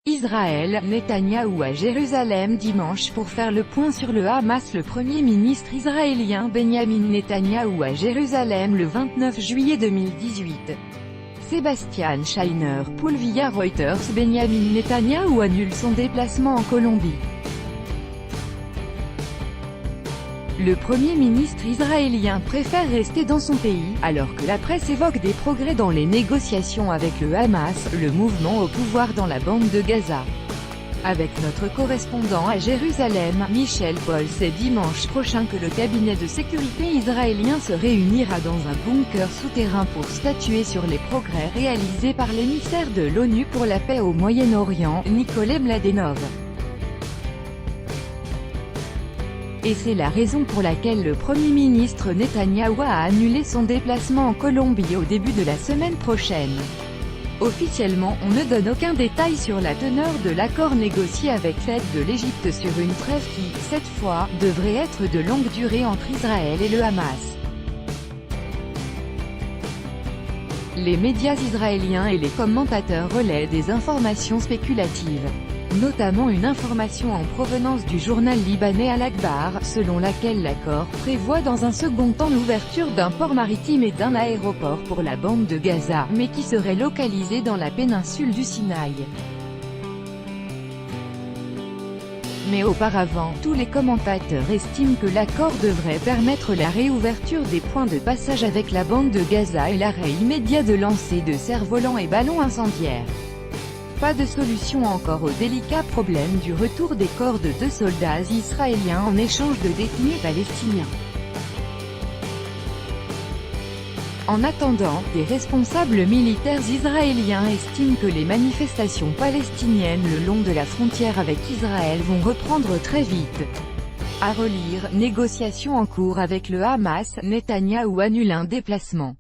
Israël, Netanyahou à Jérusalem dimanche pour faire le point sur le Hamas. Le Premier ministre israélien Benjamin Netanyahou à Jérusalem le 29 juillet 2018. Sébastien Scheiner, Pool via Reuters. Benjamin Netanyahou annule son déplacement en Colombie. Le Premier ministre israélien préfère rester dans son pays, alors que la presse évoque des progrès dans les négociations avec le Hamas, le mouvement au pouvoir dans la bande de Gaza. Avec notre correspondant à Jérusalem, Michel Paul, c'est dimanche prochain que le cabinet de sécurité israélien se réunira dans un bunker souterrain pour statuer sur les progrès réalisés par l'émissaire de l'ONU pour la paix au Moyen-Orient, Nikolai Mladenov. Et c'est la raison pour laquelle le Premier ministre Netanyahou a annulé son déplacement en Colombie au début de la semaine prochaine. Officiellement, on ne donne aucun détail sur la teneur de l'accord négocié avec l'aide de l'Égypte sur une trêve qui, cette fois, devrait être de longue durée entre Israël et le Hamas. Les médias israéliens et les commentateurs relaient des informations spéculatives. Notamment une information en provenance du journal libanais Al-Akhbar, selon laquelle l'accord prévoit dans un second temps l'ouverture d'un port maritime et d'un aéroport pour la bande de Gaza, mais qui serait localisé dans la péninsule du Sinaï. Mais auparavant, tous les commentateurs estiment que l'accord devrait permettre la réouverture des points de passage avec la bande de Gaza et l'arrêt immédiat de lancers de cerfs-volants et ballons incendiaires. Pas de solution encore au délicat problème du retour des corps de 2 soldats israéliens en échange de détenus palestiniens. En attendant, des responsables militaires israéliens estiment que les manifestations palestiniennes le long de la frontière avec Israël vont reprendre très vite. À relire, négociations en cours avec le Hamas, Netanyahou annule un déplacement.